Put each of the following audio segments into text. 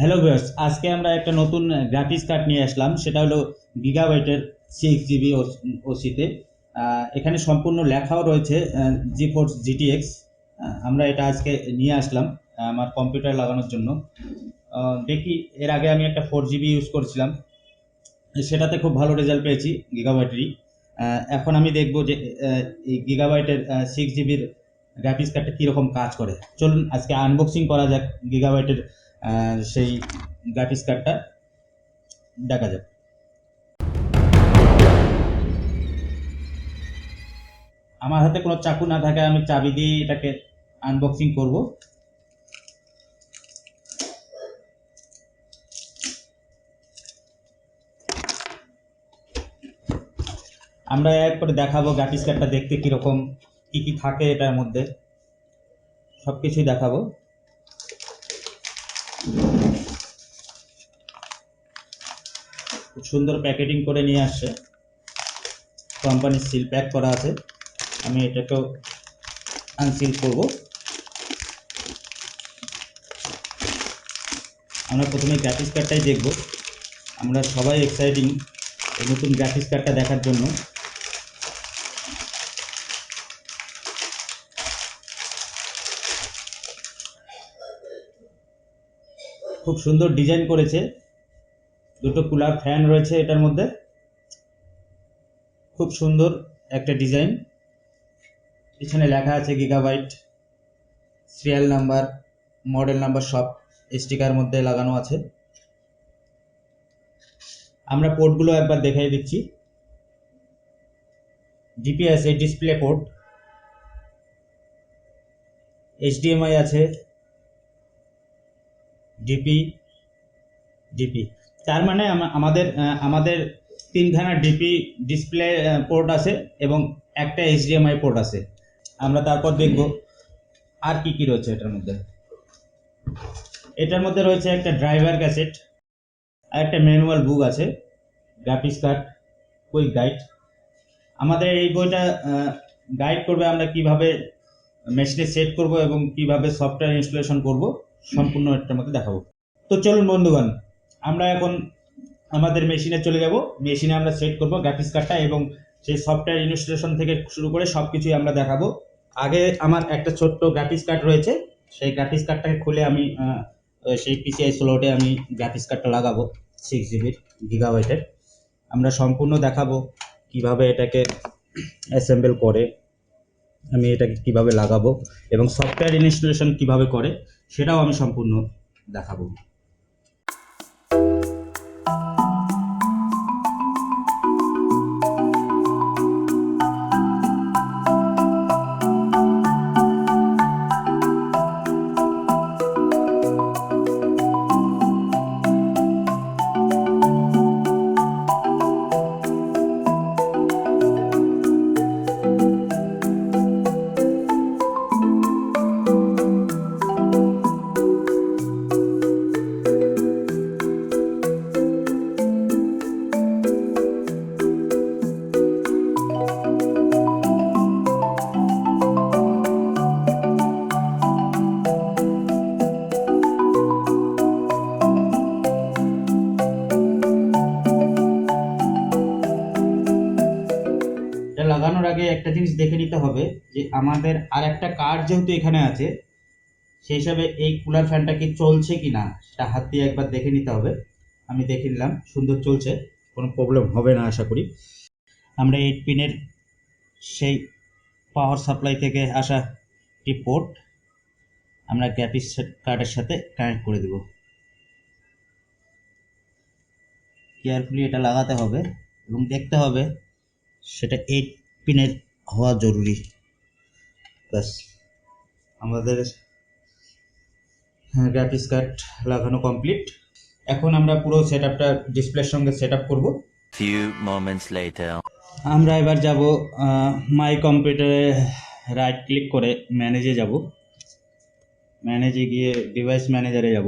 Hello viewers, আজকে আমরা একটা নতুন গ্রাফিক্স কার্ড নিয়ে আসলাম। সেটা হলো গিগাবাইটের 6 GB ওসিতে। এখানে সম্পূর্ণ লেখাও রয়েছে জিফোর্স জিটিএক্স। আমরা এটা আজকে নিয়ে আসলাম আমার কম্পিউটার লাগানোর জন্য। দেখি, এর আগে আমি একটা 4 GB ইউজ করছিলাম, সেটাতে খুব ভালো রেজাল্ট পেয়েছি গিগাবাইটেরই। এখন আমি দেখব যে এই গিগাবাইটের 6 GB গ্রাফিক্স কার্ডটা কীরকম কাজ করে। চলুন আজকে আনবক্সিং করা যাক গিগাবাইটের সেই গ্রাফিক্স কার্ডটা, দেখা যাক। আমার হাতে কোনো চাকু না থাকে, আমি চাবি দিয়ে এটাকে আনবক্সিং করব। আমরা এক করে দেখাবো গ্রাফিক্স কার্ডটা দেখতে কীরকম, কী কী থাকে এটার মধ্যে, সব কিছুই দেখাবো। খুব সুন্দর প্যাকেটিং করে নিয়ে আসছে, কোম্পানির সিল প্যাক করা আছে। আমি এটাকেও আনসিল করব। আমরা প্রথমে গ্রাফিক্স কার্ডটাই দেখব। আমরা সবাই এক্সাইটিং এই নতুন গ্রাফিক্স কার্ডটা দেখার জন্য। খুব সুন্দর ডিজাইন করেছে, দুটো কুলার ফ্যান রয়েছে এটার মধ্যে। খুব সুন্দর একটা ডিজাইন। পিছনে লেখা আছে gigabyte, serial number, model number সব স্টিকার মধ্যে লাগানো আছে। আমরা পোর্টগুলো একবার দেখাই দিচ্ছি। ডিপি আছে, ডিসপ্লে পোর্ট, এইচডিএমআই আছে, ডিপি ডিপি। তার মানে আমাদের আমাদের তিনখানা ডিপি ডিসপ্লে পোর্ট আছে এবং একটা এইচডিএমআই পোর্ট আছে। আমরা তারপর দেখব আর কি কি রয়েছে এটার মধ্যে। এটার মধ্যে রয়েছে একটা ড্রাইভার ক্যাসেট আর একটা ম্যানুয়াল বুক আছে, গ্রাফিক্স কার্ড কুইক গাইড। আমাদের এই বইটা গাইড করবে আমরা কিভাবে মেশিনে সেট করব এবং কিভাবে সফটওয়্যার ইনস্টলেশন করব, সম্পূর্ণ এটার মধ্যে দেখাবো। তো চলুন বন্ধুগণ, আমরা এখন আমাদের মেশিনে চলে যাব। মেশিনে আমরা সেট করব গ্রাফিক্স কার্ডটা এবং সেই সফটওয়্যার ইনস্টলেশন থেকে শুরু করে সব কিছুই আমরা দেখাবো। আগে আমার একটা ছোট্ট গ্রাফিক্স কার্ড রয়েছে, সেই গ্রাফিক্স কার্ডটাকে খুলে আমি সেই পিসিআই স্লটে আমি গ্রাফিক্স কার্ডটা লাগাবো 6 GB গিগাবাইটের। আমরা সম্পূর্ণ দেখাবো কিভাবে এটাকে অ্যাসেম্বল করে, আমি এটাকে কিভাবে লাগাবো এবং সফটওয়্যার ইনস্টলেশন কিভাবে করে সেটাও আমি সম্পূর্ণ দেখাবো। লাগানোর আগে একটা জিনিস দেখে নিতে হবে যে আমাদের আর একটা কার্ড যেহেতু এখানে আছে, সেই হিসাবে এই কুলার ফ্যানটা কি চলছে কি না সেটা হাত দিয়ে একবার দেখে নিতে হবে। আমি দেখে নিলাম, সুন্দর চলছে, কোনো প্রবলেম হবে না আশা করি। আমরা 8 পিনের সেই পাওয়ার সাপ্লাই থেকে আসা একটি পোর্ট আমরা গ্রাফিক্স কার্ডের সাথে কানেক্ট করে দেব। কেয়ারফুলি এটা লাগাতে হবে এবং দেখতে হবে সেটা 8 পিনের হওয়া জরুরি। ব্যাস, আমাদের গ্রাফিক্স কার্ড লাগানো কমপ্লিট। এখন আমরা পুরো সেটআপটা ডিসপ্লের সঙ্গে সেটআপ করব। Few moments later. আমরা এবার যাব মাই কম্পিউটারে, রাইট ক্লিক করে ম্যানেজে যাব। ম্যানেজে গিয়ে ডিভাইস ম্যানেজারে যাব।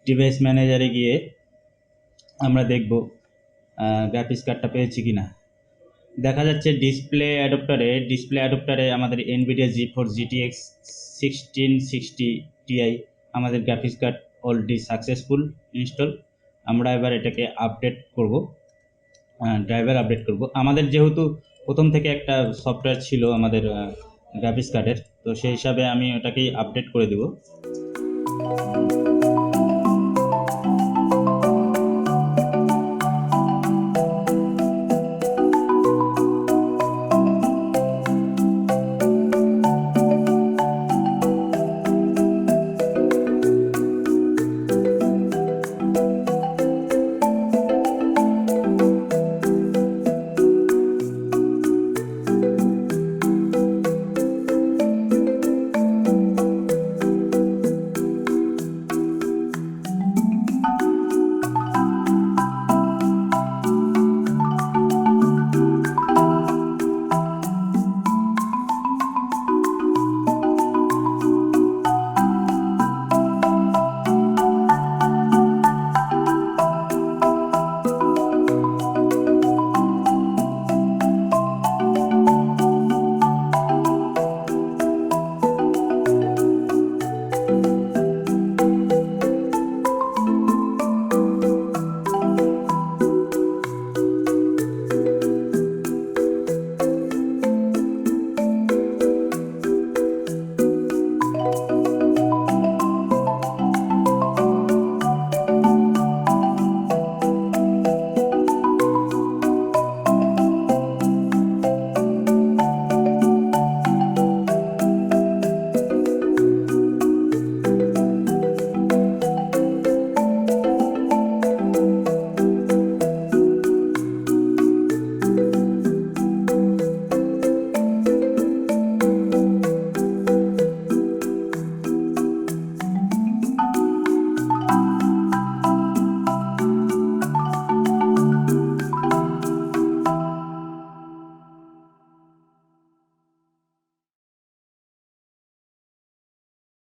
ডিভাইস ম্যানেজারে গিয়ে আমরা দেখব গ্রাফিক্স কার্ডটা পেয়েছি কিনা। দেখা যাচ্ছে ডিসপ্লে অ্যাডাপ্টারে আমাদের Nvedia Geforce GTX 1660 Ti আমাদের graphics card already successful install. আমরা এবার এটাকে আপডেট করব, ড্রাইভার আপডেট করব। আমাদের যেহেতু প্রথম থেকে একটা সফটওয়্যার ছিল আমাদের গ্রাফিক্স কার্ডের, তো সেই হিসাবে আমি ওটাকেই আপডেট করে দেব।